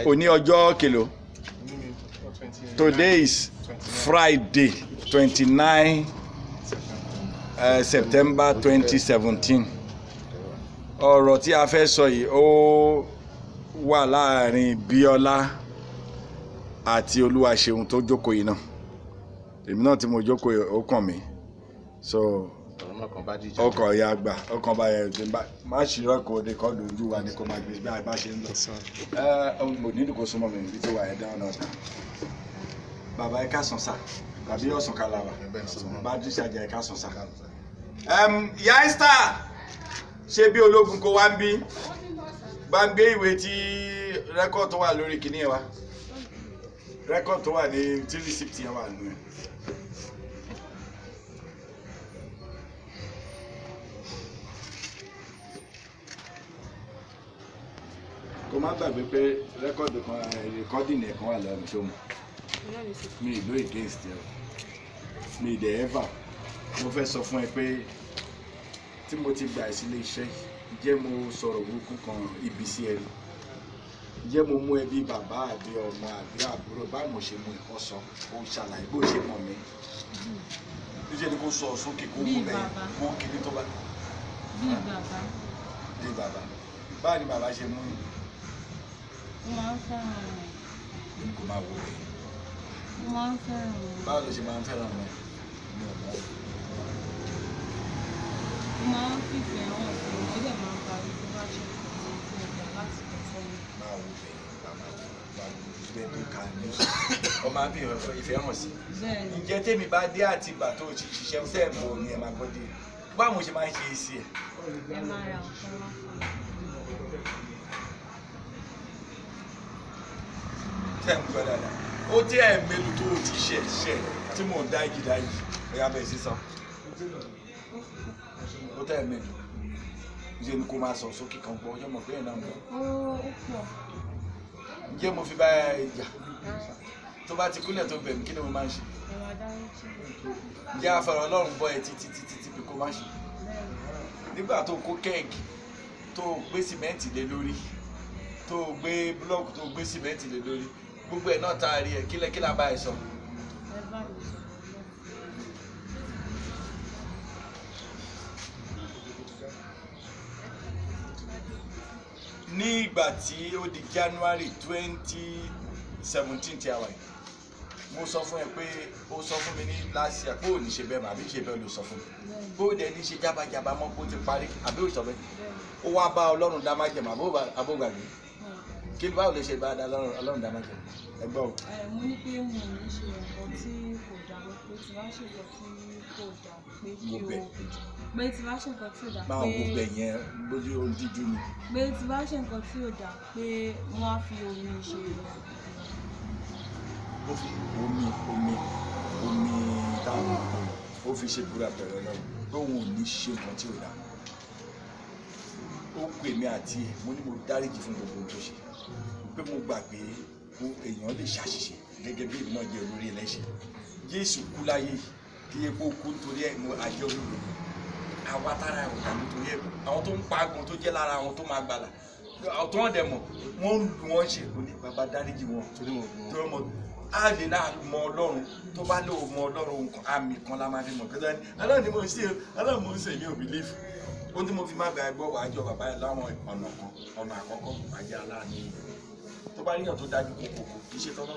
Òní ọjọ́ kelo. Today is Friday, 29 September 2017. Ọ̀rọ̀ tí a fẹ́ sọ yìí ó wà láàrin Bíọ́lá àti Olúwaṣeun tó jókòó yìí náà. Èmi náà tí mo jókòó ó kàn mí. So ọkọ̀ ya gbà ọkàn bá yẹ má ṣírọ́ kò dé kọ́ lójú wa ní kó máa gbé bí a bá ṣe ń lọ. Mo ní ìdíkò súnmọ́ mi níbi tí wà ẹ̀ dáhùn náà. Bàbá ẹ káàsán sá tàbí ọ̀sán kala wa bá díṣà jẹ ẹ káàsán sá. Ìyá Esther ṣé bí ológun kó wá ń bí bá ń gbé ìwé tí rẹ́kọ̀d tó wà lórí kìíní ẹ wa rẹ́kọ̀d tó wà ní tí rìsíptì yẹn wà lórí. Kò má gbàgbé pé rẹ́kọ̀dù kan rẹ́kọ́dìnì ẹ̀kan wà lọ́rùn tó mọ̀ mi ìlú against ẹ mi ìdẹ̀ ever mo fẹ́ sọ fún ẹ pé tí mo ti gbà sílé iṣẹ́ jẹ́ mo sọ̀rọ̀ burúkú kan ibi sí ẹ rí jẹ́ mo mú ẹbí bàbá àbí ọmọ àbí àbúrò báwo mo ṣe mú ẹ̀kọ́ sọ ó ṣàlàyé bó ṣe mọ̀ mí níṣẹ́ ni kò sọ sókè kó mú bẹ́ẹ̀ mú kíní tó bá bí bàbá báwo ni bàbá ṣe mú yín. Mo máa ń fẹ́ràn rẹ̀. Èmi kò máa wò rẹ̀. Mo máa ń fẹ́ràn rẹ̀. Báwo ló ṣe máa ń fẹ́ràn rẹ̀? Mi ò mọ̀. Mo máa ń fìfẹ́ hàn sí i, ó dẹ̀ máa ń parí tó bá ṣe kò sí ẹ̀dá láti tẹ̀ sẹ́yìn. Máa wò bẹ́ẹ̀ bàbá bẹ́ẹ̀ tó ka ní. Ọ máa ń fi ìfẹ́ hàn sí. Bẹ́ẹ̀ni. Ǹjẹ́ tèmi bá dé àti ìgbà tó ti ṣiṣẹ́ tẹ́ ẹ̀ mọ̀ ni ẹ máa gbọ́ dé? Báwo ṣe máa ń ṣe é sí ẹ̀? Ẹ máa ra nǹkan wá fún mi. Tẹ́ ń gbọ́ dáadáa. Ó tí ẹ̀ mélòó tó o ti ṣẹ̀ tí mò ń dájì ẹ̀yà bẹ́ẹ̀ sísọ. Ó tẹ́ ẹ̀ mélòó. Ṣé ni kò máa sọ sókè kan gbọ́ ọjọ́ mọ̀ pé ẹ̀ náà ń bọ̀. Ó pọ̀. Ǹjẹ́ mo fi bá ìjà tó bá ti kúnlẹ̀ tó bẹ̀ mí kí ni mo máa ń ṣe? Ẹ máa dárí jì. Ǹjẹ́ afẹ́rẹ́ Ọlọ́run bọ́ ẹ títí bí kò máa ṣe? Nígbà tó kó kẹ́ẹ̀gì tó gbé sìmẹ́ǹtì lé lórí tó gbé búlọ́ọ̀kù tó gbé sìmẹ́ǹtì lé lórí gbogbo ẹ̀ náà tá a rí ẹ kí la bá ẹ sọ. Ẹ bá mi sọ. Ní ìgbà tí ó di January 2017 tí a wà yìí mo sọ fún ẹ pé ó sọ fún mi ní last year pé ò ní ṣe bẹ́ẹ̀ mà àbí ṣe bẹ́ẹ̀ ló sọ fún mi bó dẹ̀ ní ṣe jábàjábà mọ́ kó ti parí àbí ò sọ bẹ́ẹ̀ ó wá bá Ọlọ́run dá májẹ̀mú abógbàgbé kí ni báwo lè ṣe bá Ọlọ́run dá májẹ̀mú ẹgbẹ́ o. Mo ní pé mo ò ní ṣe nǹkan tí kò dáa pé tí wàá ṣe nǹkan tí kò dáa pé kí o pé tí wàá ṣe nǹkan tí ò dáa pé máa wo bẹ̀ yẹn lójú ojú mi. Pé tí wàá ṣe nǹkan tí ò dáa pé wọ́n á fi omi ṣe ó fi omi táwọn ó fi ṣe búra bẹ̀rẹ̀ náà pé òun ò ní ṣe nǹkan tí ò dáa ó pè mí àti ẹ̀ mo ní mo dáríjì fún gbogbo ohun tó ṣe pé mo gbà pé èèyàn lè ṣàṣìṣe gẹ́gẹ́ bí èmi náà jẹ́ olórí ẹlẹ́ṣẹ̀ Jésù kú láyé kí epo kú nítorí ẹ̀ mo àjẹ́ olóògbé àwa tára ẹ̀ ọ̀dà nítorí ẹ̀ àwọn tó ń pa agun tó jẹ́ lára àwọn tó máa gbàlà àwọn tó wọ́n dẹ̀ mọ̀ wọ́n ń lu wọ́n ṣe kò ní bàbá dáríjì wọn torí wọn á lè náà mọ Ọlọ́run tó bá lò mọ Ọlọ́run àmì kan la máa fi mọ̀ kẹ́tọ́ ni Ọlọ́run ni mo ń ṣe Ọlọ́run mo ń ṣe mi ò bìlífù ó ní mo fi má gba ẹgbọ́ wàá jọ bàbá yẹn láwọn ọ̀nà àkọ́kọ́ àjẹ́ aláàánú tó bá níyàn tó dájú kókó kì í ṣe tọ́nà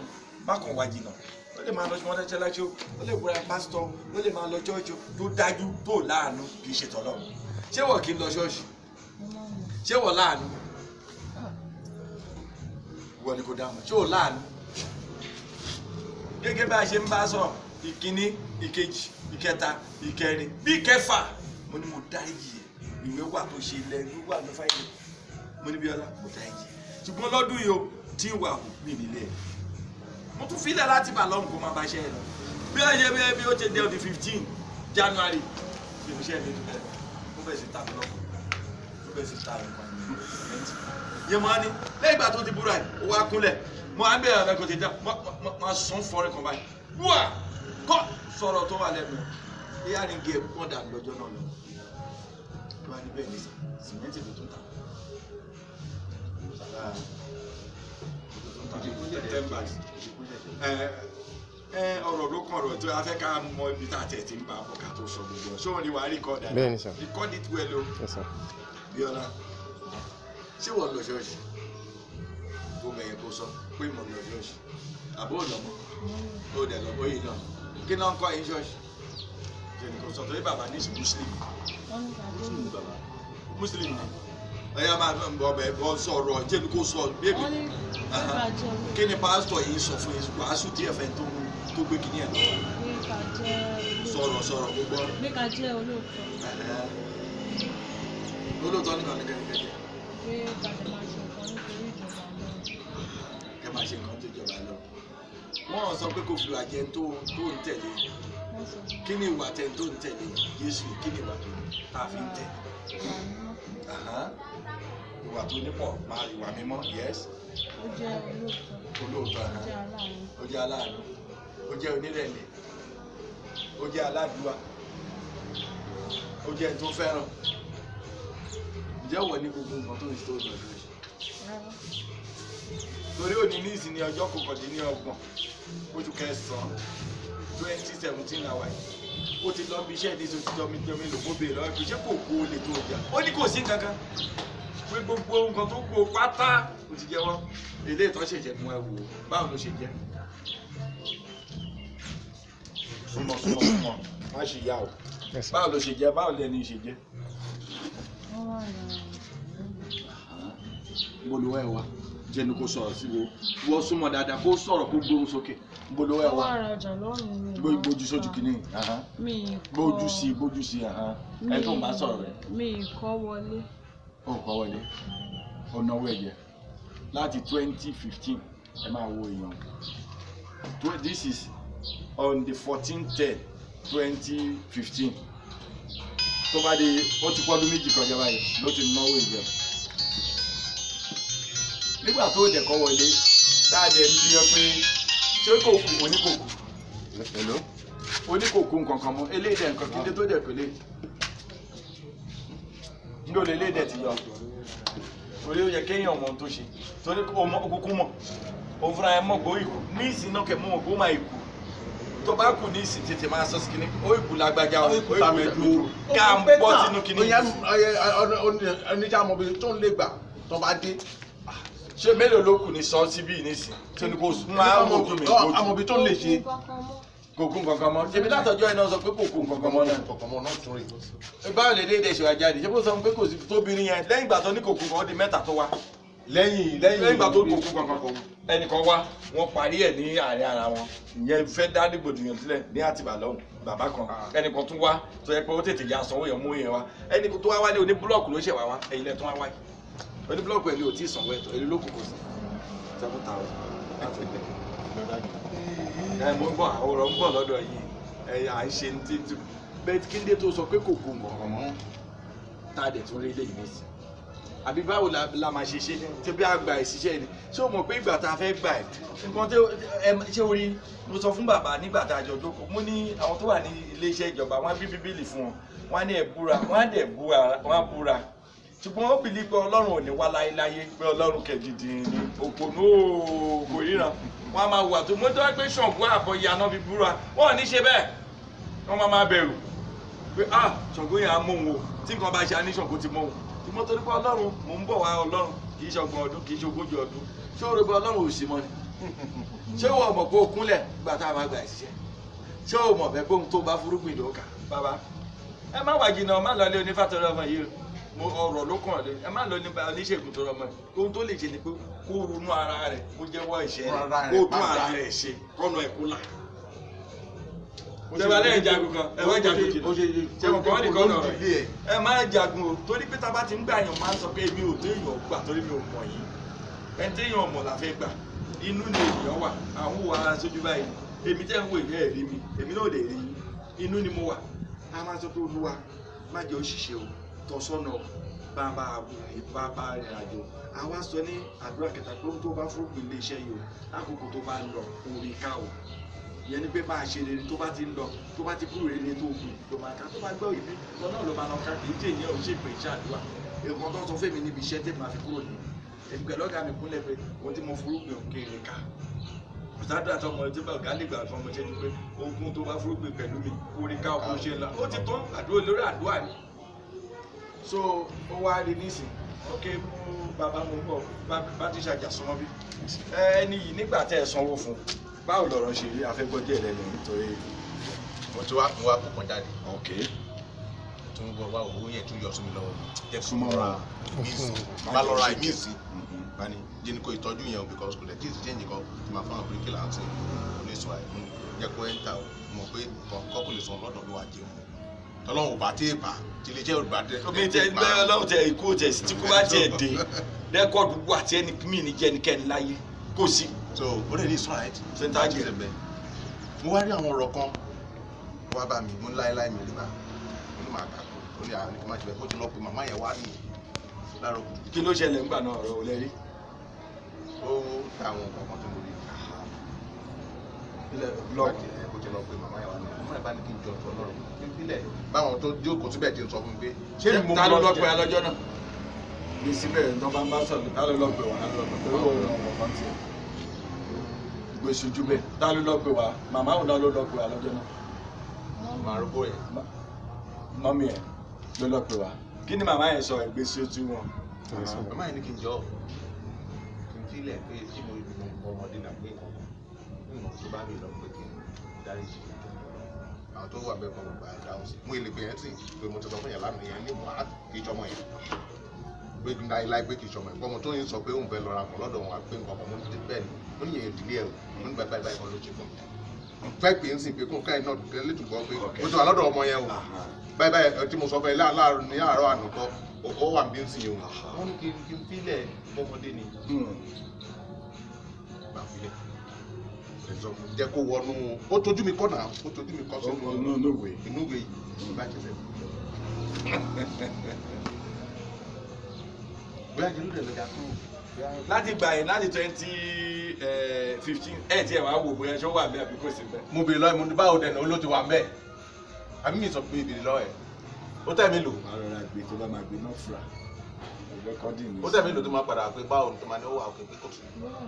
má kàn wá jìnnà ó lè máa lọ ṣùgbọ́n tẹ́tẹ́ láṣọ ó lè búra pásítọ̀ ó lè máa lọ ṣọ́ọ̀ṣì tó dájú tó láàánú kì í ṣe tọ́nà ṣé wọ́n kì í lọ ṣọ́ọ̀ṣì ṣé wọ́n láàánú wọ́n ni kò dáhùn ṣé wọ́n láàánú gẹ́gẹ́ bá a ṣe ń bá sọ ìkíní ìkejì ìkẹta ìkẹrin bí ìkẹfà mo ní mo dáríjì ìwé wà tó ṣe ilẹ̀ ìwé wà ló fáìlì mo ní Bíọ́lá mo dáríjì ṣùgbọ́n lọ́dún yìí o tí wà kù mí nílé ẹ̀ mo tún filẹ̀ láti bà lọ́rùn kó máa bá ṣe ẹ̀ lọ bí ó ṣe bí ó ṣe dé ọdún 15 January bí mo ṣe ẹ̀ lẹ́nu bẹ́ẹ̀ mo bẹ̀ sí ta lọ́kùn mo bẹ̀ sí ta nǹkan yẹn mo á ní lẹ́yìn ìgbà tó ti búra ẹ̀ ó wá kúnlẹ̀ mo á bẹ̀rẹ̀ ọ̀rẹ́ kò ti dá máa sún fọ́ọ̀rẹ́ kan báyìí wúwà kọ́ sọ̀rọ̀ tó wà lẹ́nu ìyá ni gé wọ́n dà lọ́jọ́ náà lọ wọ́n á ní bẹ́ẹ̀ ní sìmẹ́ntì tó tún ta September ọ̀rọ̀ ló kàn ọ̀rọ̀ tó a fẹ́ ká mọ ibi tá a tẹ̀ tí ń bá a bọ̀ ká tó sọ gbogbo ọ̀ ṣé wọ́n ní wàá record ẹ̀ bẹ́ẹ̀ ni sir. record it well o Bíọ́lá ṣé wọ́n lọ ṣọ́ọ̀ṣì tó bẹ̀yẹ kó sọ pé mo lọ ṣọ́ọ̀ṣì àbó lọ́mọ ó dẹ̀ lọ́mọ yìí náà kí náà ń kọ́ yín ṣọ́ọ̀ṣì ṣe ni kò sọ torí bàbá ní muslim muslim ni ẹ̀yà máa ń bọ̀ bẹ̀ bọ́ sọ̀rọ̀ jẹ́ ni kò sọ bébì kí ni pásítọ̀ yìí sọ fún yín wàásù tí ẹ̀fẹ̀ tó gbé kìíní ẹ̀ lọ́wọ́ sọ̀rọ̀ gbogbo. bí ká jẹ́ olóòótọ́. olóòótọ́ nínú ọ̀nà kẹ́kẹ́. pé ká máa ṣe nǹkan nítorí ìjọba náà. kẹ́ máa ṣe nǹkan tó jọba lọ. wọ́n sọ pé kò fi àjẹ tó ń tẹ̀lé. kí ni ìwà tẹ̀ tó ń tẹ̀lé Jésù kí ni ìwà tó tá a fi ń tẹ̀lé. ìwà tó nípọ̀ máa ìwà mímọ́ yes. ó jẹ́ olóòótọ́. ó jẹ́ aláàánú. ó jẹ́ onírẹ̀lẹ̀. ó jẹ́ aládùúgbà. ó jẹ́ ẹni tó fẹ́ràn. ǹjẹ́ wọ̀ ní gbogbo nǹkan tó ń tó lọ lórí. torí òní ní ìsìn ní ọjọ́ kọkàndínlọ́gbọ̀n oṣù kẹsàn-án 2017 náà wáyé ó ti lọ bí iṣẹ́ ìdí tó ti jọmi lò kó bèèrè lọ́wọ́ ìpèsè kò kó lè tó ọjà ó ní kò sí kankan pé gbogbo nǹkan tó kó pátá ó ti jẹ́wọ́ ilé ìtọ́ ṣẹ̀ṣẹ̀ mú ẹ wò báwo ló ṣe jẹ́ súnmọ́ má ṣe yá o báwo ló ṣe jẹ́ báwo lẹ́ni ṣe jẹ́. bolówó ẹ wá jẹnu kó sọ̀rọ̀ sí wo wọ́n súnmọ́ dáadáa kó sọ̀rọ̀ kó gbóhùn sókè bolówó ẹ wá gbójú sójú kìíní gbójú sí ẹ tó ń bá sọ̀rọ̀ rẹ̀. mi kọ́ wọlé. ó kọ́ wọlé ó náwó ẹ̀jẹ̀ láti 2015 ẹ máa wo èèyàn this is on the 14/10/2015 tó bá dé ó ti pọ́dún méjì kọjá báyìí ló ti náwó ẹ̀jẹ̀ nígbà tó dẹ̀ kọ́ wọlé táàdẹ̀ ń bí ọ pé ṣé kò kù oníkòkù oníkòkù nǹkankan mọ́ eléyìí dẹ̀ nǹkan kíndé tó dẹ̀ pélé ní olè eléyìí dẹ̀ ti yọ torí ó yẹ kéèyàn mọ ohun tó ṣe torí òkùnkùn mọ̀ òun fúnra ẹ mọ̀ gbó ìkù ní ìsìn náà kẹ̀ mọ́ ògbó máa ìkù tó bá kù ní ìsìn tètè máa sọ sí kíní ó ìkù lágbájá ó ìkù tàmẹ́dù ká ń bọ́ sínú kíní. oníjà mọ̀ bí tó ń lè gbà tó bá dé. ṣé mélòó ló kù ní sọ síbí nísìn tí ní kò máa ń wojú mi lójú. àmọ̀bí tó ń lè ṣe. kòkó nǹkankan mọ́ ṣèbí látọjọ́ iná sọ pé kòkó nǹkankan mọ́ náà. báwo lè léde ṣe wá jáde ṣé kó sọ pé kò sí tóbìnrin yẹn lẹ́yìn ìgbà tó ní kòkó kan ó di mẹ́ta tó wá. lẹ́yìn ìgbà tó kòkó kankan ẹnìkan wá wọ́n parí ẹ̀ ní àárín ara wọn ìyẹn fẹ́ dá dìgbòdìyàn sílẹ̀ ní Àtìbà lọ́hùn bàbá kan ẹnìkan tún wá tó yẹ pé ó tètè já sanwó yẹn mú yẹn wá ẹnìkan tó wá wálé oní búlọ̀kù ló ṣẹ̀ wá wá ẹ̀yìn lẹ̀ tó wá wáyé oní búlọ̀kù ẹ̀ ní ò tí ì sanwó ẹ̀tọ́ èlé ló kù kò sí 7,000. mo ń bọ̀ àwòrán ń bọ̀ lọ́dọ̀ yìí à ń ṣe ní títí bẹ́ẹ̀ kí ndé tó sọ pé kò kú nǹkan mọ́ tá a dẹ̀ tún rí léyìí nísì àbí báwo la máa ṣe tí bí a gba ìṣiṣẹ́ ni ṣé o mọ̀ pé ìgbà tá a fẹ́ gbà ẹ̀ nǹkan tó ṣé o rí mo sọ fún bàbá nígbà tá a jọ jókòó mo ní àwọn tó wà ní iléeṣẹ́ ìjọba wọ́n á bí bíbélì fún wọn wọ́n á ní ẹ̀ búra wọ́n á dẹ̀ búra wọ́n á búra ṣùgbọ́n ó bìlí pé ọlọ́run ò ní wá láyéláyé pé ọlọ́run kẹ̀dìdì ni òpònú kò ríran wọ́n á máa wà tó mọ́tò wá pé Ṣàngó àbọ̀ ìyànà fi búra wọ́n ò ní ṣe bẹ́ẹ̀ wọ́n máa bẹ̀rù pé Ṣàngó yẹn á mú òun o tí nǹkan bá ṣe á ní Ṣàngó ti mú òun ìmọ̀ torí pé ọlọ́run mò ń bọ̀ wá ọlọ́run kì í ṣe ọgbọ̀n ọdún kì í ṣe ogójì ọdún ṣé o rò pé ọlọ́run ò sí mọ́ ni ṣé o mọ̀ pé o kúnlẹ̀ gbà tá a máa gbà ìṣiṣẹ́ ṣé o mọ̀ bẹ́ẹ̀ pé ohun tó bá fúrúgbìn ló kà bàbá ẹ má wà jìnnà má lọ lé onífàtọ́rọ́ ọmọ yìí mo ọ̀rọ̀ ló kàn lé ẹ má lọ ní oníṣègùn tó rọmọ ohun tó lè ṣe ni pé kó ronú ara rẹ̀ kó jẹ́wọ́ ìṣẹ́ rẹ̀ kó tún ara rẹ̀ ṣe kọ́nà ẹ̀kú là tẹ́wọ́ lẹ́yìn jagun kan ẹ má jagun kìlọ̀ ṣẹ́wọ̀n kan wọ́n ní kọ́nà rẹ̀ ẹ má jagun o torí pé tá a bá ti ń gbà yàn máa ń sọ pé èmi ò tó èèyàn gbà torí mi ò mọ̀ yìí ẹni tí èèyàn mọ̀ la fẹ́ gbà inú ni èèyàn wà àwọn òwò ara sójú báyìí èmi tẹ́ ń wo ìyá ẹ̀ rí mi èmi náà lè rí inú ni mo wà a máa sọ pé Olúwa má jẹ́ òṣìṣẹ́ o tọ́sọ́nà bàbá rìn àjò àwa sọ ní àdúrà kẹta pé ohun tó bá fúrúgbìn ilé iṣẹ́ yìí o lákòókò tó bá ń lọ orí ká o ìyẹn ni pé bá a ṣe rere tó bá ti ń lọ tó bá ti kúrò rere tó kù ló máa ká tó bá gbọ́ ìbí lọ náà ló máa lọ ká kì í jẹ́ ìyẹn ò ṣe pé iṣẹ́ àdúrà nǹkan tó sọ fún mi níbi iṣẹ́ tèmi máa fi kúrò ní èmi pẹ̀lú ọ̀gá mi kúnlẹ̀ pé ohun tí mo fúrúgbìn òkèèrè ká sádùá tọmọ ẹjẹ bá ọgá lè gbà fún ọmọ ṣẹ́jú pé ogun tó bá fúrúgbìn pẹ̀lú mi orí ká ọkọ ṣe ńlá ó ti tán àdúrà lórí àdúrà ni. so ó wá rí nísìn ok mú bàbá mo bọ bá ti ṣàjà súnmọ́ bí ẹni yìí nígbà tẹ́ ẹ sanwó fún báwo lọ̀rọ̀ ṣe rí afẹ́gbọ́dé ẹ̀ lẹ́nu nítorí. mo ti wá kó kan jáde. ok tó ń bọ̀ wá owó yẹn tún yọ sí mi lọ́wọ́ jẹ́ kí súnmọ́ ra má lọ ra ìmí sí bani jẹ́ ní kó ìtọ́jú yẹn o because kò lè tí ì ti change kan tí màá fáwọn bíríkì láti oníṣòwò àìmú jẹ́ kó ẹ́ńtà o mọ̀ pé kọ́kọ́ lè sọ lọ́dọ̀ ló wà jẹun tọ́lọ́hún ò bá tẹ́ bà tí ilé iṣẹ́ ò bá tẹ́. omi tẹ bẹ́ẹ̀ ọlọ́run tẹ ikú tẹ tí kú bá tiẹ̀ dé rẹ́kọ̀dù wà tí ẹni mí ní jẹ́nikẹ́ni láyé kò sí. so ó lè ní ìsọ̀rọ̀ àìtí. sẹ́ńtà jẹ́ mo wá rí àwọn ọ̀rọ̀ kan wá bá mi mo láéláé mi rí bá mo ní màá kà ó ní àwọn oníkó má ti bẹ̀ kó ti lọ pé màmá yẹn wá ní láàárọ̀ kùtù. kí ló ṣẹlẹ̀ ńgbà náà ọ̀rọ̀ olè rí. ó ta àwọn nǹkan kan tó mo rí. blọọkì kó ti lọ pé màmá yẹn wá ní màmá yẹn bá ní kí n jọ ọ̀tọ̀ lọ́rọ̀ kí n bílẹ̀ báwọn tó jókòó síbẹ̀ ti ń sọ fún mi pé ṣé ni mo ta ló lọ pé alọ́jọ́ náà ní síbẹ̀ tó bá ń bá sọ̀rọ̀ ta ló lọ pé wà á lọ pé ó rọ ọmọ kan tiẹ̀ gbèsùjú bẹ́ẹ̀ ta ló lọ pé wà màmá òun náà ló lọ pé wà lọ́jọ́ náà. màá rúbọ yẹn. mọ́mí ẹ̀ ló lọ pé wà kí ni màmá yẹn sọ ìgbésí ojú wọn. màmá yẹn ní kí n jọ kí n filẹ̀ pé tí mo ọmọdé náà pé nǹkan nínú tó bá mi lọ pé kí n dárí sí i àwọn tó wà bẹ́ẹ̀ kọ́ ló gba dáhùn sí mo èlé pé yẹn sì pé mo ti sọ fún yẹn lánàá yẹn ní mọ́ kí ìjọmọ yẹn pé kí n dá ilá pé kí ìjọmọ yẹn bọ́mọ tó yẹn sọ pé òun fẹ́ lọ ra kan lọ́dọ̀ wọn á pé nǹkan kan mo ní bẹ́ẹ̀ ni mo ní yẹn ìdílé ẹ̀ mo ní báyìí báyìí kan ló ti fún mi fẹ́ pé ń sìn pé kún káyìn náà kẹ́ lè tún gbọ́ pé mo ti wà lọ́dọ̀ ọmọ yẹn o báyìí báyìí tí mo sọ fẹ́ ní àárọ̀ ànúkọ́ ó wà bí ń sìn o wọ́n ní kí n fílẹ̀ mọ́mọdé ni gbà fílẹ̀ jẹ́ kó wọnú ó tójú mi kọ́ náà ó tójú mi kọ́ sínú inú ìwé yìí bá jẹ́ sẹ́yìn. bóyá jẹ́ lóde lọ́jà kúrò. láti gbà yẹn láti 2015 ẹ̀ tí ẹ̀ wá wò bóyá ṣó wà bẹ́ẹ̀ àbí kò sí bẹ́ẹ̀. mo bèrè lọ́ọ̀ mo ní báwo dẹ̀ náà ló ti wà mẹ́ẹ̀ àbí mi sọ pé ìbèrè lọ́ọ̀ ẹ̀ ó tẹ̀ mí lò. máa rọra gbé tó bá máa gbé náà fura ó tẹ̀ mí lò tó máa padà pé báwo ni tó máa ní ó wà òkè pé kò sí.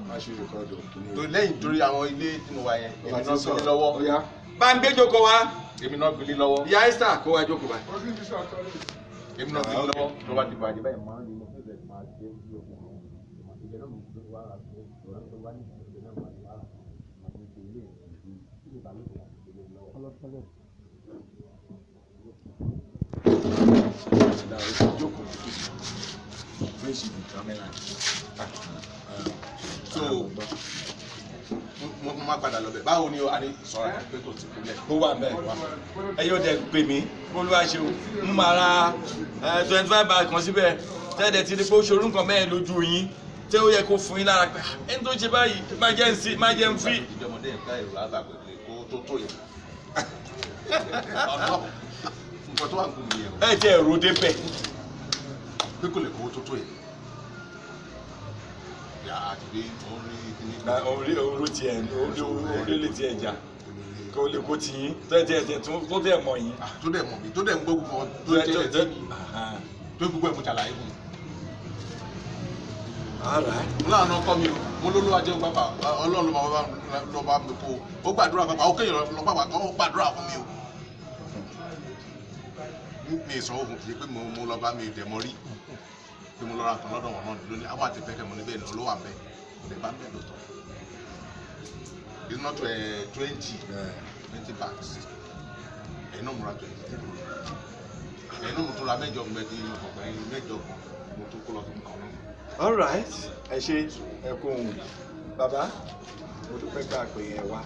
má ṣe rẹkọọdù kìíní. tó lẹ́yìn torí àwọn ilé tí mo wà yẹn èmi náà gbélé lọ́wọ́. bá ń gbé jókòó wa. èmi náà gbélé lọ́wọ́. ìyá Esther kó wa jókòó báyìí. èmi náà gbélé lọ́wọ́ ló bá ti bàjẹ́ báyìí máa ń lè mọ fún ìbẹ̀rẹ̀ máa ṣe é sí òkú. ìjẹ́ náà mo ti wá ra sí ọ̀rọ̀ tó bá ní ìṣẹ̀lẹ̀ náà máa ti wá ra àti ìṣe ilé ìṣẹ̀lẹ̀ ìbálòpọ̀ àti ìṣẹ̀lẹ̀ lọ́wọ́. So mo máa padà lọ bẹ̀ báwo ni o àní sọ̀rọ̀ àti pé kò sí kúlẹ̀. ó wà bẹ́ẹ̀ ẹ yóò dẹ̀ pè mí olúwa ṣe o ń máa ra 25 bag kan síbẹ̀ tẹ́lẹ̀ ti di pé ó ṣe orúkọ mẹ́rin lójú yín tí ó yẹ kó fún yín lára pé ẹni tó ṣe báyìí má jẹ́ ń fi. ìjọmọdé ẹ̀ka èrò àgbàgbé kó tó tó yẹ. nǹkan tó wà ń kú nìyẹn. ẹ jẹ́ èrò débẹ̀. pé kò lè kówó tó tó yẹ. yà á ti dé orí kíní. orí tiẹ̀ orí lè tiẹ̀ jà kó lè kó tì yín tó tẹ̀ mọ̀ yín. tó dẹ̀ mọ̀ mí tó dẹ̀ ń gbógun fún ọ tó jẹ́ ẹ̀ tó gbogbo ẹ̀ mo ṣàlàyé fún mi. mo láwọn ọkọ mi o mo ló ló wá jẹun pápá Ọlọ́run ló bá mi kó o gbàdúrà pápá ó kéèyàn lọ pápá kan ó gbàdúrà fún mi o. mi ìsanwó fún kìí pé mo lọ bá mi dẹ̀ mọ́ rí pé mo lọ ra nǹkan lọ́dọ̀ wọn náà lónìí àwọn àti fẹ́kẹ̀ mo ní bẹ́ẹ̀ náà ló wà bẹ́ẹ̀ mo lè bá bẹ́ẹ̀ lọ́tọ̀. it's not 20 bags ẹ̀yin náà mo ra 20 ẹ̀yin náà mo tún ra mẹ́jọ mẹ́jọ mẹ́jọ mo tún kó lọ sí nǹkan náà. all right ẹ ṣe ẹ kó ohun bàbá mo dúpẹ́ pé àpè yẹn wá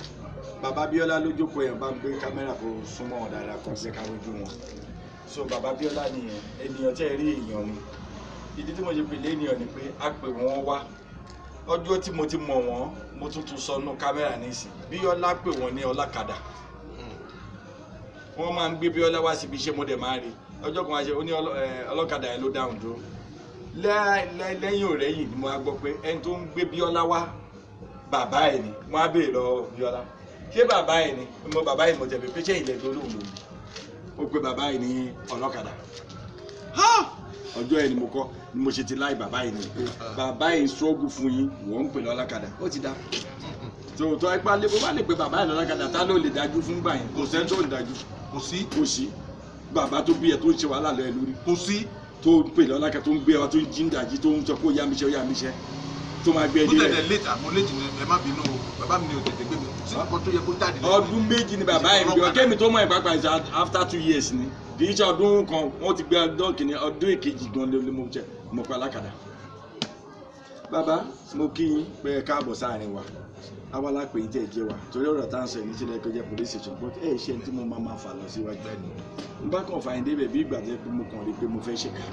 bàbá Bíọ́lá ló jókòó yẹn bá ń gbé kámẹ́rà kó súnmọ́ wọn dáadáa kó ṣe ká lójú wọn so bàbá Bíọ́lá nìyẹn ènìyàn tẹ́ rí èèyàn ni ìdí tí mo ṣe pèlè ènìyàn ni pé a pè wọ́n wá ọjọ́ tí mo ti mọ̀ wọ́n mo tún sọnù kámẹ́rà nísìn Bíọ́lá pè wọ́n ní ọlákadà wọ́n máa ń gbé Bíọ́lá wá síbi iṣẹ́ mo dẹ̀ máa rí ọjọ́ kan wá ṣe ó ní ọlọ́kadà yẹn ló dáhùn dúró lẹ́yìn ọ̀rẹ́yìn ni mo á gbọ́ pé ẹni tó ń gbé Bíọ́lá wá bàbá ẹ̀ ni mo á béèrè lọ Bíọ́lá ṣé bàbá ẹ̀ ni bàbá ẹ̀ mo tẹ̀lé pé ṣé ilẹ̀ tó lóun lòun ó pe bàbá ẹ̀ ní ọlọ́kadà ọjọ́ ẹ̀ ni mo kọ́ ni mo ṣe ti láì bàbá yìí ni pé bàbá yìí struggle fún yín wọ́n ń pè lọ́lákadà ó ti dá tòótọ́ ipá lé bó bá lè pe bàbá yìí lọ́lákadà tá ló lè dájú fún gbà yín kò sẹ́ni tó lè dájú kò sí bàbá tó bí ẹ tó ń ṣe wàhálà lọ ẹ lórí kò sí tó ń pè lọ́lákadà tó ń gbé ọ tó ń jí ń dàjí tó ń sọ pé ó yá mi ṣe tó máa gbé ẹ dé rẹ. late àmọ́ late ni ẹ má bínú o bàbá mi ni ò tètè gbé mi sí nǹkan tó yẹ kó jáde lẹ́yìn. ọdún méjì ni bàbá yìí bí ọkẹ́ tó mọ̀ ẹ̀ pápá ìṣe after 2 years ni kì í ṣe ọdún kan wọ́n ti gbé ọdún kìíní ọdún èkejì gan lé mo jẹ mo pa alákàdá. bàbá mo kí yín pé ẹ káàbọ̀ sáàrin wa awala pé tẹ̀ jẹ́ wa torí ọ̀rọ̀ tá à ń sọ ní sílẹ̀ kọjá police station but ẹ̀ ṣe tí mo máa fà lọ síwájú ẹni n bá kàn fàyín débẹ̀ bí ìgbà tẹ́ pé mo kàn rí pé mo fẹ́ ṣèkà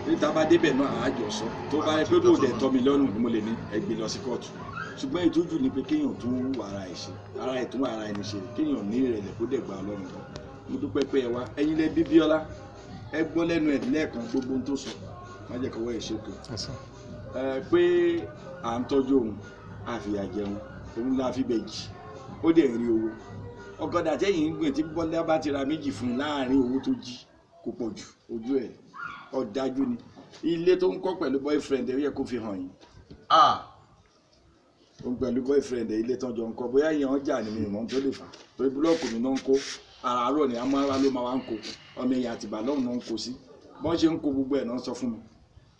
níta bá débẹ̀ náà àájọ sọ tó bá yẹ pé kò dẹ̀ tọ́ mi lọ́rùn ni mo lè ní ẹgbẹ́ lọ sí kóòtù ṣùgbọ́n ìtọ́jú ni pé kéèyàn tún ara ẹ̀ ṣe ara ẹ̀ tún ara ẹni ṣe kéèyàn ní ìrẹ̀lẹ̀ kó dẹ̀ gba ọlọ́run lọ mo dúpẹ́ pé ẹ wá ẹ̀yin lẹ bí Bíọ́lá ẹ gbọ́ lẹ́nu ẹ̀ lẹ́ẹ̀kan gbogbo ohun tó sọ má jẹ́ kọ́wọ́ ẹ̀ ṣètò pé à ń tọ́jú òun àfìyà jẹun òun la fi bẹ̀jì ó dẹ̀ rí owó ọ̀gọ́dà tẹ́yìn ń gbìn tí Bọ́lá bá ti ra méjì fún un láàrin owó tó jí kò pọ̀ jù ojú ẹ̀ ọ̀dájú ni ilé tó ń kọ́ pẹ̀lú boyfriend ẹ̀ yẹ kó fi hàn yín òun pẹ̀lú boyfriend ẹ̀ ilé tán jọ ń kọ́ bóyá ìyẹn ọjà ni mi ìmọ̀ tó lè fà torí búlọ́ọ̀kù mi náà ń kó àràárọ̀ ni amára ló máa wá ń kó ọmọ èèyàn àtìgbà lọ́hùn náà ń kó sí bọ́n ṣe ń kó gbogbo ẹ̀ náà sọ fún mi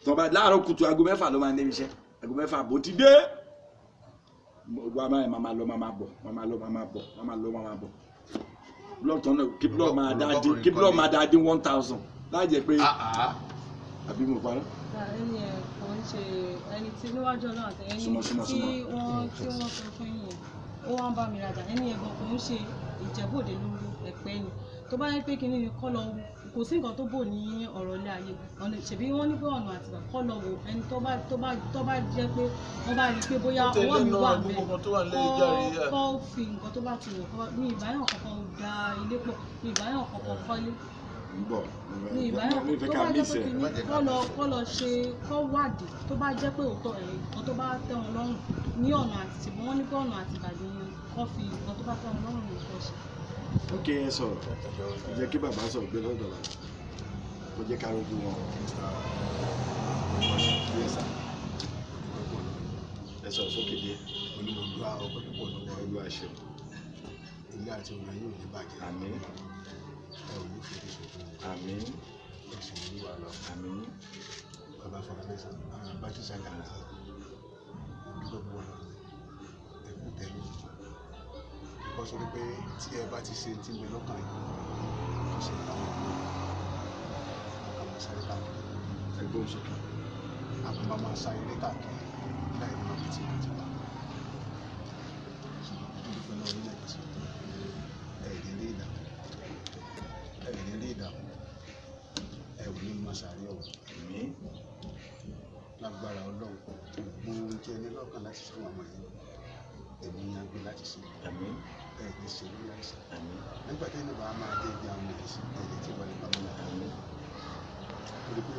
tọ́ba láàárọ̀ kùtù aago 6 ló máa ń débi iṣẹ́ aago 6 bó ti dé wá máa lọ máa bọ̀ blọọkì tán náà kí blọọkì máa dá dín 1000 láàjẹ pé àbí mo parọ́. ẹni ẹ kò ń ṣe ẹni tí níwájú ọlọ́run àti ẹni tí wọ́n sọ fún yìnyín ó wá ń bá mi rajà ẹni ẹ gan kò ń ṣe Ìjẹ̀bú-Òde lóru Ẹ̀pẹ́ ni tó bá yẹ pé kinní ni kọ́ lọ kò sí nǹkan tó bò ní ọ̀rọ̀ ilé ayé ọ̀nà ṣèbí wọ́n ní pé ọ̀nà àtìgbà kọ́ lọ wò ẹni tó bá jẹ́ pé wọ́n bá rí i pé bóyá ọwọ́ mi wà bẹ́ẹ̀ kọ́ fi nǹkan tó bá ti wò ní ìbáyọ̀ kankan da ilé pọ̀ ní ìbáyọ̀ kankan kọ́lé ní ìbáyọ̀ tó bá jẹ́ pé kinní kọ́ lọ ṣe kọ́ wádìí tó bá jẹ́ pé òótọ́ nǹkan tó bá tẹ́ wọn lọ́rùn ní ọ̀nà àtìgbà wọ́n ní pé ọ̀nà àtìgbà ni kọ́ fi nǹkan tó bá tẹ́ wọn lọ́rùn ní ìkọ́ ṣe. ok ẹ sọ̀rọ̀ ẹ jẹ́ kí bàbá sọ̀rọ̀ gbé lọ́dọ̀ la kó jẹ́ ká rojú wọn ẹ sọ̀rọ̀ sókè díẹ̀ olùmọ̀gbà ọkọ̀ púpọ̀ lọ́wọ́ ẹlú àṣẹ ilé àti ọ̀nà yóò ní bàjẹ́ àmín ẹ ò ní fi ìṣòro àmín ẹ̀sìn ní wà lọ àmín bàbá fọlọ́fẹ́sà bàtí sàgàrà dúpẹ́ bọ́ lọ ẹ̀kú tẹ̀lé ìkọ́ sórí pé tí ẹ bá ti ṣe tí mi lọ́kàn yìí kì í ṣe àwọn ọkọ̀ sáré káàkiri ẹgbẹ́ òṣèlú àwọn máa sáré káàkiri láì ní ọkọ̀ tí wọ́n ti wà dúpẹ́ lọ́wọ́ nílẹ̀ kìí ẹ̀ẹ́dẹ̀lé ìdààmú ẹ̀wù ní mọ́sàárì ọ̀wọ̀ àmín lágbára Ọlọ́run gbogbo ohun tí ẹni lọ́kàn láti ṣe àwọn yìí èmi yàn gbé láti ṣe àmín ẹ̀ẹ́dẹ̀ ṣe ní láìsí àmín nígbà tí ẹni bá máa dé ibi àwọn ẹ̀sìn ẹ̀ẹ́dẹ̀ tí wọlé bá wọn àmín torí pé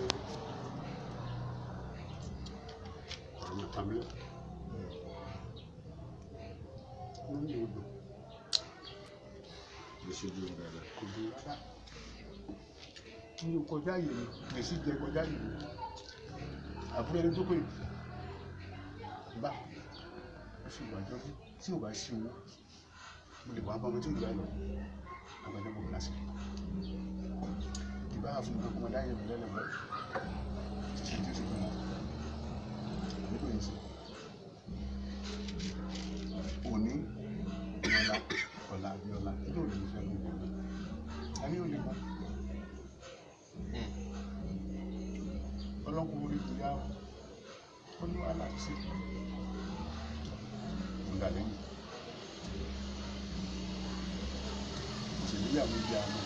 ọ̀rọ̀ yẹn pàmí lọ wọ́n ní odò ìṣojú ìgbàlá kò dé rárá ní o kọjá yìí gbèsè jẹ kọjá yìí àbúrò ẹni tó pè bá ó fi ìwà jọ tí ò bá sí owó mo lè wá bá ọmọ tí ò gbà lọ àgbàjọ bò lásìkò ìbá fún mi ọmọdé ayé mi lẹ́lẹ́gbẹ́ títí tí ó ṣe fún wọn nígbà yìí sí òní ìyọlá ọ̀la Abíọ́lá ẹjọ́ òde ní fẹ́ lóko ayé òde kan ọlọ́kùnrin orí ìtòyà ó ní wàhálà tó sí ìgbà lẹ́yìn òṣèlú ìyàwó ìdí àmọ́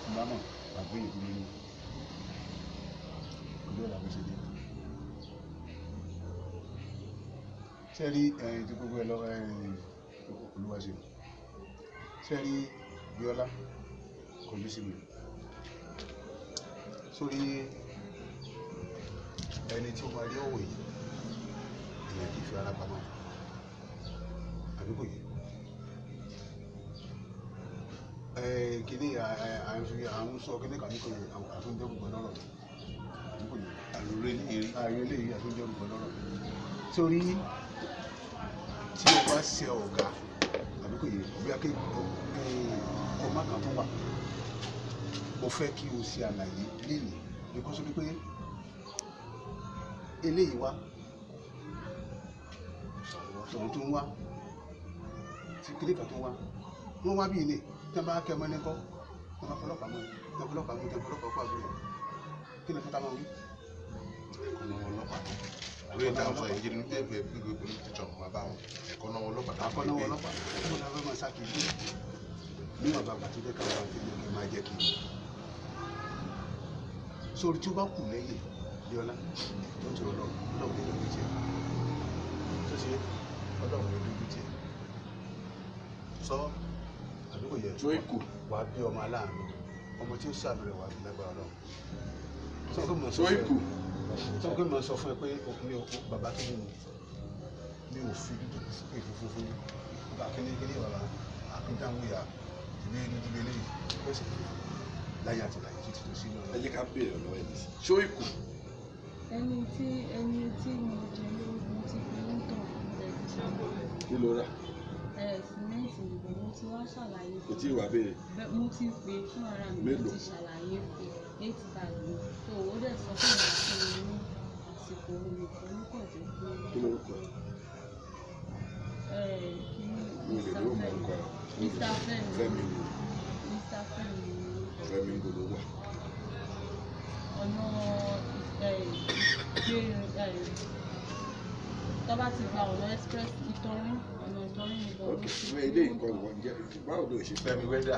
ìbámọ̀ àgbé ìdílé ní ojú ọ̀la bó ṣe dé sẹ́rí ẹ̀yìn tí gbogbo ẹ̀ lọ olúwa ṣe sẹ́rí Bíọ́lá kọjú sí mi sórí ẹni tí ó máa rí ọ̀wọ̀ yìí èèyàn kì í fi ara pamọ́ àdúgbò yìí kìíní àwọn sọ kìíní kan nípa àtúndé gbogbo lọ́rọ̀ ààrẹ eléyìí àtúndé gbogbo lọ́rọ̀ sórí tí o bá ṣe ọ̀gá àbí kò yẹ bí akẹ́kọ̀ọ́ ọmọ kan tó wà mo fẹ́ kí o ṣe àlàyé lẹ́yìn bí kò sọ pé eléyìí wá ọ̀tọ̀ tó ń wá tí kìíní kan tó wá wọ́n wá bí ilé tí wọ́n bá kẹ́ ọmọ ẹni kọ́ wọ́n bá fọlọ́pàá mọ́ ọlọ́pàá mọ́ ọlọ́pàá kó àbúrò kí ni fúnta máa wí. ẹ̀kọ́ náà ọlọ́pàá àwọn èèyàn sọ èyí ní bẹ́ẹ̀ gbígbé police station máa bá wọn ẹ̀kọ́ náà ọlọ́pàá ẹ̀kọ́ náà ọlọ́pàá ẹ̀kọ́ náà máa ṣàkíyèsí ní ọ̀gá àgbà tó jẹ́ káwọn àti ìgbìmọ̀ máa jẹ́ kí n sórí tí ó bá kù lẹ́yìn Bíọ́lá tó ti ọlọ́run lè lójú tiẹ̀ tó ṣe ọlọ́run lè lójú tiẹ̀ sọ àdúgbò yẹn tó ikú wàá bí ọmọ aláàánú ọmọ tí ó sàánú rẹ̀ wàá bí lágbára ọlọ́run tó ikú sọ pé mo sọ fún ẹ pé mi ò bàbá tó nínú mi ò fi dúdú pé funfun fún bàbá kíní bàbá akíntàwọn ìyá ìwé nídìí eléyìí pèsè láyé àti láyé títí tó sí náà. ẹ jẹ́ ká béèrè lọ́wọ́ ẹni tó ikú. ẹni tí mo jẹ lórí mo ti fi ń tàn ẹ̀ ti ṣàlàyé. kí ló rà. Sìmẹ́ǹtì ìbò mo ti wá ṣàlàyé kò tí ì wá béèrè. mo ti pè é fún ara mi mo ti ṣàlàyé fún 8,000 tó owó dẹ̀ sọ fún mi àti mi ní àsìkò olùkọ́ nípò tó gbé. kí ló rúkọ ẹ. Mr. Fẹ́mi Mr. Fẹ́mi Fẹ́mi ń gbọdọ̀ wà. ọ̀nà tọ́ba ti gba ọ̀nà express Ìtọ̀rìn ọ̀nà Ìtọ̀rìn ìbọn. ok fún ilé nǹkan ìwọ ń jẹ báwo ló ṣe Fẹ́mi wẹ́dà.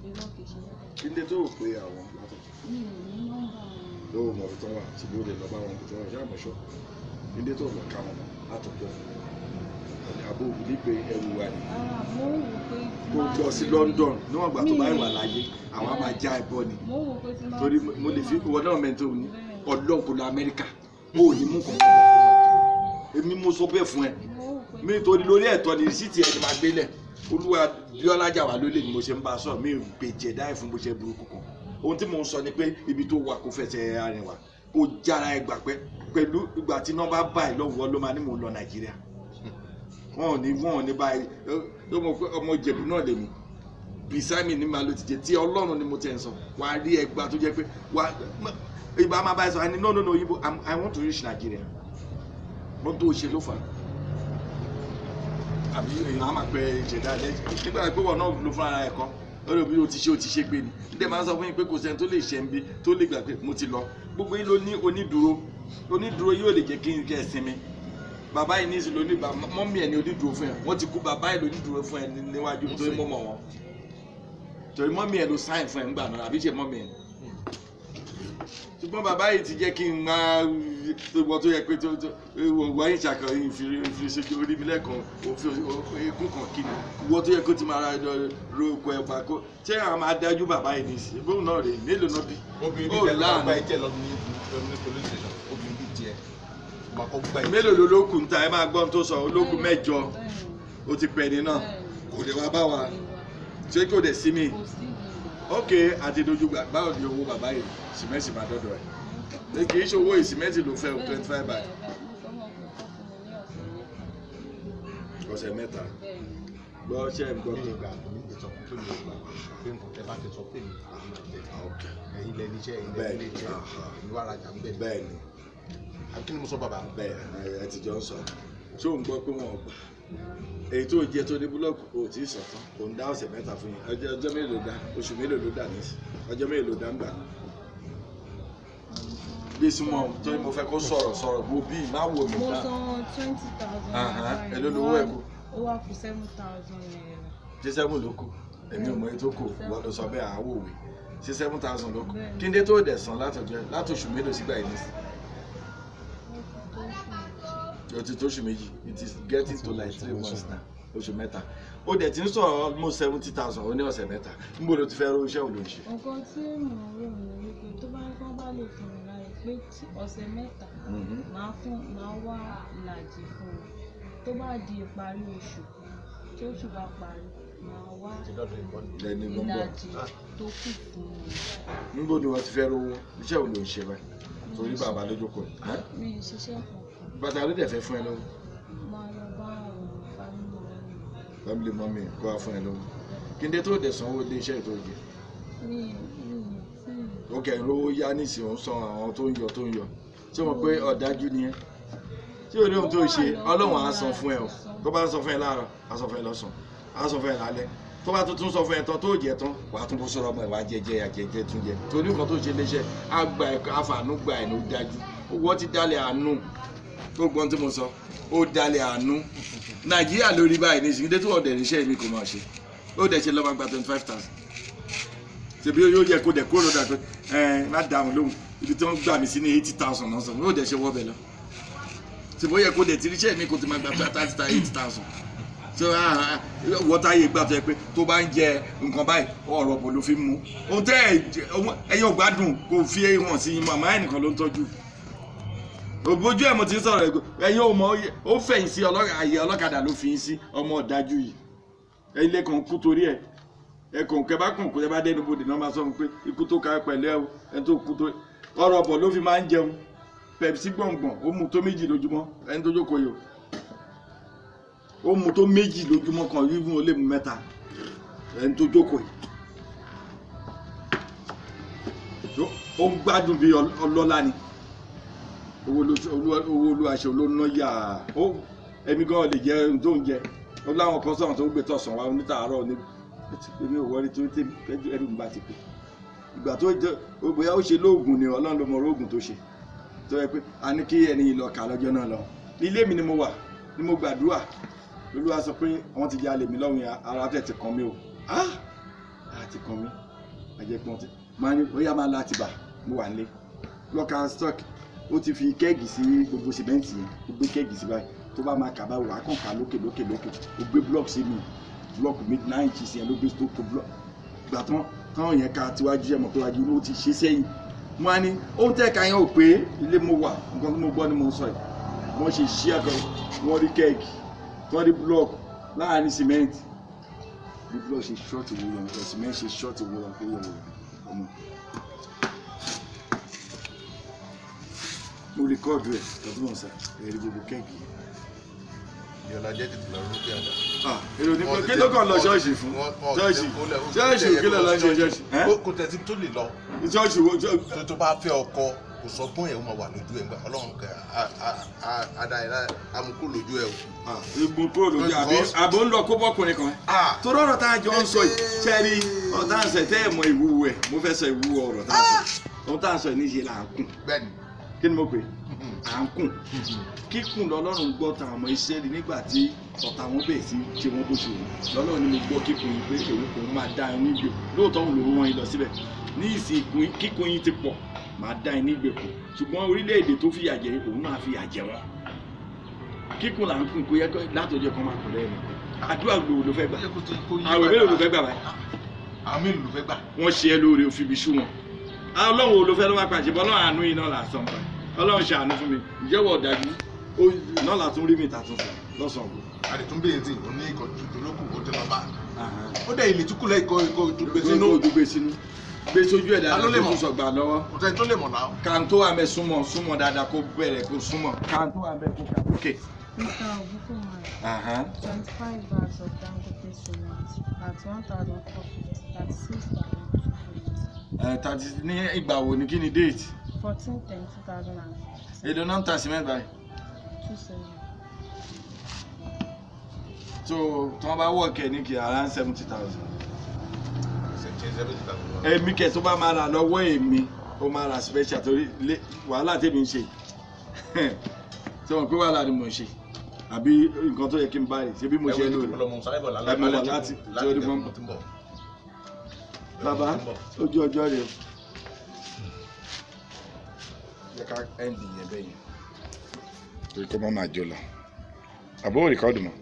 irọ́ kìí ṣe bẹ́ẹ̀. kí lè tó o pé àwọn látọ̀. mi ò ní nọ́mbà lówó mọ̀ tó wà tí ló lè lọ bá wọn tó wà ṣáà mọ̀ṣọ́ kí lè tó o lọ ká wọn látọ̀jọ́ àbò òbí pé ẹrù wa ni. ara mo ń wò pé kó lọ sí London níwọ̀n ìgbà tó bá wà láyé àwọn á máa já ẹbọ ni mo ń wò pé tí máa torí mo lè fi ìwọ náà mẹ́tò ní ọlọ́run kò lọ Amẹ́ríkà ó ní mú kankan èmi mo sọ bẹ́ẹ̀ fún ẹ mi torí lórí ẹ̀tọ́ ni rìsíìtì ẹni máa gbélẹ̀ olúwa Bíọ́lá Àjàwá lólè ni mo ṣe ń bá a sọ mi ò gbé jẹ̀dá ẹ̀ fún bó ṣe burúkú kan ohun tí mo ń sọ ni pé ibi tó wà kó fẹsẹ̀ arìn wá kó jára ẹ gbà pé pẹ̀lú ìgbà tí iná bá bá ẹ lọ́wọ́ ló máa ní mò ń lọ Nàìjíríà wọn ò ní báyìí ló mọ̀ pé ọmọ Ìjẹ̀bú náà lèmi bísámì ní màá ló ti jẹ tí Ọlọ́run ni mo tẹ̀ ń sọ wàá rí ẹgbà tó jẹ́ pé wàá ìgbà máa bá ẹ sọ àní no Oyinbo I want to reach Nigeria wọ́n tó ṣe ló fà á àbí èèyàn á máa pẹ ìṣẹ̀dá lẹ́yìn nígbà pé wọ́n náà ló fún ara ẹ̀ kan lórí òbí o ti ṣe gbé ni nígbà máa ń sọ fún yín pé kò sẹ́ni tó lè ṣe ń bí tó lè gbà pé mo ti lọ gbogbo yín ló ní onídùúró yóò lè jẹ́ kí n kẹ́ ẹ sinmi bàbá yìí ní ìsìn lóní mọ́mí ẹ̀ ní onídùúró fún ẹ wọ́n ti kú bàbá yìí lónídùúró fún ẹ níwájú torí mọ́ mọ́ wọn torí mọ́mí ẹ̀ ló sáìn fún ẹ ńgbà náà àbí ṣe mọ́mí ẹ̀ ṣùgbọ́n bàbá yìí ti jẹ́ kí n máa wọ́n tó yẹ pé wọ́n yìí ṣàkàn ìfiṣojú orí mi lẹ́ẹ̀kan ikú kan kí ni wọ́n tó yẹ kó ti máa ra roko ẹ̀pà kó ṣé àwọn máa dájú bàbá yìí ní sí bóun náà rè mélòó náà bí. obìnrin bíi tẹ́lẹ̀ bá ẹ jẹ́ lọ́dún ní police station obìnrin bíi tiẹ̀ máa kọ́ gbà yìí. mélòó ló lókun ta ẹ máa gbọ́n tó sọ olókun 8 ó ti pẹ̀ ní náà kò lè wá bá wa ṣé kò dẹ̀ sí mi ok àti dojúgbà báwo ni owó bàbá yìí sìmẹ́ntì máa dọ́dọ̀ ẹ̀ kì í ṣe owó ìsìmẹ́ntì ló fẹ́ 25 báyìí. ọ̀sẹ̀ mẹ́ta gbọ́ ṣe ń gbọ́ ní ìgbà ní ìsọ pé mi ò gbà pé nǹkan tẹ bá ti sọ pé mi ò máa jẹ ẹ̀yin lẹni iṣẹ́ ẹ̀yin lẹni ilé iṣẹ́ ìlú arajà ń bẹ. bẹ́ẹ̀ ni kí ni mo sọ bàbá. bẹ́ẹ̀ ẹ ti jọ ń sọ ṣé òun gbọ́ pé wọn ò gbà èyí tó jẹ tó ní búlọ́ọ̀kù kò tí ì sọ̀tàn kò ń dá ọ̀sẹ̀ mẹ́ta fún yín ọjọ́ mélòó dá oṣù mélòó ló dà ní ọjọ́ mélòó dá ń gbà ní. bí súnmọ́ tó ní mo fẹ́ kó sọ̀rọ̀ wo bí má wò mí mo dá. san 20,000 èló lówó ẹ̀ kù. ó wá kù 7,000 naira. ṣé 7 ló kù èmi ò mọ èyí tó kù wọ́n ló sọ bẹ́ẹ̀ àwọ̀ òwe ṣé 7,000 ló kù kí n dé tó dẹ̀ san látòṣù mélòó sígbà yìí nísì. o ti tó oṣù méjì it is getting to like 3 months now oṣù mẹ́ta ó dẹ̀ ti ń sọ̀rọ̀ almost 70,000 ó ní ọ̀sẹ̀ mẹ́ta níbo ló ti fẹ́ ro iṣẹ́ òun ṣe. nǹkan tí mo rò ní wípé tó bá kán bá lè fún mi láyé pé ọ̀sẹ̀ mẹ́ta máa wá ìlàjì fún un tó bá di ìparí oṣù tí oṣù bá parí màá wá lẹ́ni gbọ́ngbọ́n. ìdajì tó kù fún mi. níbo ni wọ́n ti fẹ́ rówó iṣẹ́ wo ló ń ṣe báyìí torí bàbá ló jókòó ẹ̀. mi ì ṣiṣẹ́ kankan. bàtà ló dẹ̀ fẹ́ fún ẹ lówó. máa lọ bá àwọn family mọ́mí kó wá fún ẹ lówó. kí n dé tó dẹ̀ sanwó ilé iṣẹ́ tó jẹ. ó kẹ́ ń rówó yá nísìnyí ó ń san àwọn tó ń yọ tí ó mọ̀ pé ọ̀dájú ni ẹ́ tí o ní ohun tó ṣe ọlọ́run á san fún ẹ o tó bá ń sọ fún ẹ láàárọ̀ á sọ fún ẹ lọ́sàn á sọ fún ẹ lálẹ́ tó bá tún sọ fún ẹ tán tó jẹ tán wàá tún bó sọ̀rọ̀ ọmọ ẹ wàá jẹjẹ àjẹjẹ tún jẹ torí nǹkan tó ṣe léṣe àgbà ẹ̀kọ́ àfàànú gba ẹ̀ ló dájú owó ti dálẹ̀ àánú gbogbo ohun tí mo sọ ó dálẹ̀ àánú nàìjíríà lórí báyìí ní ìsìnkú tó ọ̀dẹ̀ níṣẹ́ mi kò máa ṣe ó dẹ̀ ṣe lọ́mọ gba 25,000 ṣèbí yóò yẹ kó dẹ̀ kó lọ́dà pé ẹ má dáhùn lóhùn ibi tí wọ́n gbà mí sí ní 80,000 náà sọ ó dẹ̀ ṣe wọ́ bẹ̀ lọ ṣèbó yẹ kó dẹ̀ ti ríṣẹ́ mi kò ti máa gba 80,000 ṣé wọ́tá yé gbà tó yẹ pé tó bá ń jẹ nǹkan báyìí ọ̀rọ̀ bò ló fi mú ohun tẹ́ ẹ̀yin ò gbádùn kò fi hàn sí màmá ẹ̀ nìkan ló ń tọ́jú òbójú ẹ̀ mo ti ń sọ̀rọ̀ ẹ̀yin ò mọ ó fẹ̀yìn sí àyè ọlọ́kadà ló fi ń sí ọmọ ọ̀dájú yìí ilé kan kú torí ẹ̀ ẹ̀kàn kẹ́ bá kàn kó ẹ bá dẹ́nu bodè náà máa sọ fún pé ikú tó ká pẹ̀lẹ́ o ẹni tó kú torí ọ̀rọ̀ bọ̀ ló fi máa ń jẹun pepsi gbọ̀ngbọ̀n ó mu tó méjì lójúmọ́ ẹni tó jókòó yìí ó mu tó méjì lójúmọ́ kan yíwún ó lè mu mẹ́ta ẹni tó jókòó yìí ó ń gbádùn bí ọlọ́lá ni owó olúwaṣẹ olóńná yà ó ẹ̀mí gan lè jẹ ohun tó ń jẹ ó láwọn kan sọ̀rọ̀ tó gbé tọ̀sán wa onítàárọ̀ ní èmi ò wọlé tó tèmi ẹrù mi bá ti pè ìgbà tó bóyá ó ṣe lóògùn ni ọlọ́run ló mọ oògùn tó ṣe tó yẹ pé a ní kí ẹni lọ kà lọ́jọ́ náà lọ ilé mi ni mo wà ni mo gbàdúrà lolúwa sọ pé wọ́n ti jalè mí lọ́rùn yẹn ara tẹ̀ ti kàn mí o àti kàn mí àjẹpọ̀ ti máa ní bóyá máa láti bà mo wà nílé lọ́ka stock ó ti fi kẹ́ẹ̀gì sí gbogbo sìmẹ́ǹtì yẹn ó gbé kẹ́ẹ̀gì sí báyìí tó bá máa kà bá wà á kàn ká lókè ó gbé block sí mi block 9 inches yẹn ló gbé tó kó block gbà tán táwọn yẹn ká tiwájú yẹn mọ̀ pé wájú ló ti ṣe sẹ́yìn mo á ní ohun tẹ́ka yẹn ò pé ilé mo wà nǹkan tí mo gbọ́ ni mo sọ yìí wọ́n ṣe ṣí ẹ̀kọ́ wọ́n rí kẹ́ẹ̀gì wọ́n rí block láàrin cement bí block ṣe ṣọ́ọ̀tì wo yẹn cement ṣe ṣọ́ọ̀tì wo yẹn kó yẹ wò ọmọ. mo rìkọ́ọ̀dù ẹ̀ tọ́tún mọ̀ sá ẹ̀rí gbogbo kẹ́ẹ̀gì yẹn. Ìyọ̀lá jẹ́ tètè lọ rúkẹ́ àdá. Èrò ní pé kí ló kàn lọ ṣọ́ọ̀ṣì fún? Ṣọ́ọ̀ṣì kí ló lọ ṣe ṣọ́ọ̀ṣì? Kò tẹ̀sí tó lè lọ. Ṣọ́ọ̀ṣì wo? Tó bá fẹ́ ọkọ kò sọ gbọ́n yẹn ó máa wà lójú ẹ̀ gbà ọlọ́run kẹ àdáyẹ̀lá amukú lójú ẹ̀ o. Igun kúrò lójú àbò ń lọ kó bọ́kùnrin kan. Torí ọ̀rọ̀ tá a jọ ń sọ yìí ṣẹ́rí ọ̀tá ń sẹ̀ tẹ́ ẹ̀ mọ ìwúwo ẹ̀ mo fẹ́ sọ ìwúwo ọ̀rọ̀ tá a sọ. Ohun tá a sọ níṣe là ń kùn. Bẹ́ẹ̀ni. Kí ni mo pè? À ń kùn. Kíkùn lọ́lọ́run gbọ́ ta àwọn Ísírẹ́lì nígbà tí ọ̀tá wọn bẹ̀rẹ̀ sí ṣe wọ́n bó ṣe wù. Lọ́lọ́run ni mo gbọ́ kíkùn yìí pé òun máa dá ẹni ìgbè lóòótọ́ òun lòún rán yín lọ síbẹ̀. Ní ìsìn kíkùn yín ti pọ̀ máa dá ẹni ìgbè kù ṣùgbọ́n orílẹ̀-èdè tó fìyà jẹ òun náà fìyà jẹ wọn. Kíkùn là ń kùn kó yẹ látọjọ́ kan máa kọ̀ lẹ́nu. Àdúrà gbòòrò ló fẹ́ gbà. Àwẹ̀ mélòó ló fẹ́ gbà báyìí? Àwọn mélòó ló fẹ́ gbà? Wọ́n ṣe é lóore òfin ibi sú wọn. Ọlọ́run wo ló fẹ́ ló máa pàṣẹ bọ́ ọlọ́run àánú iná làásán pa ọlọ́run ṣàánú fún mi ìjẹ́wọ́ ọ̀dájú náà látún rí mi tàtún sọ lọ́sàn-án kù. Àdìtún bẹ́ẹ̀ tí ò ní ikọ̀ tuntun lókù ó ti lọ bá. Ó dẹ̀ ilé túkúlẹ̀ ikọ̀ tó gbé sínú. Ó gbé sínú gbé sójú ẹ̀ dáadáa tó tún sọ gbà lọ́wọ́. Kò sẹ́ni tó lè mọ̀ náà. Kàńtó àmẹ́ súnmọ́ dáadáa kó bẹ̀rẹ̀ kó súnmọ́ kàńtó àmẹ́ kó kà lókè. Mr. Obukumar, 25 bags of Dangote cement at 1,450, 36,250. Ní ìgbà wo ni kí ni déètì? 14/10/2006. Èlò náà ń ta cement báyìí. 27. So tí wọ́n bá wọ̀ọ̀kẹ́ ní kí around 70,000. Èmi kẹ̀ tó bá máa rà lọ́wọ́ èmi ó máa ra special torí wàhálà tèmi ń ṣe tí wọ́n pé wàhálà ni mo ń ṣe àbí nǹkan tó yẹ kí n bá rè ṣe bí mo ṣe lóore ẹ̀mọ́ láti tí ó rí mọ́. Bàbá ojú ọjọ́ rẹ̀ yẹ ká ẹ́ndì yẹn bẹ́yìn torí kó má máa jó lọ àbó rìkọ́dù mọ́.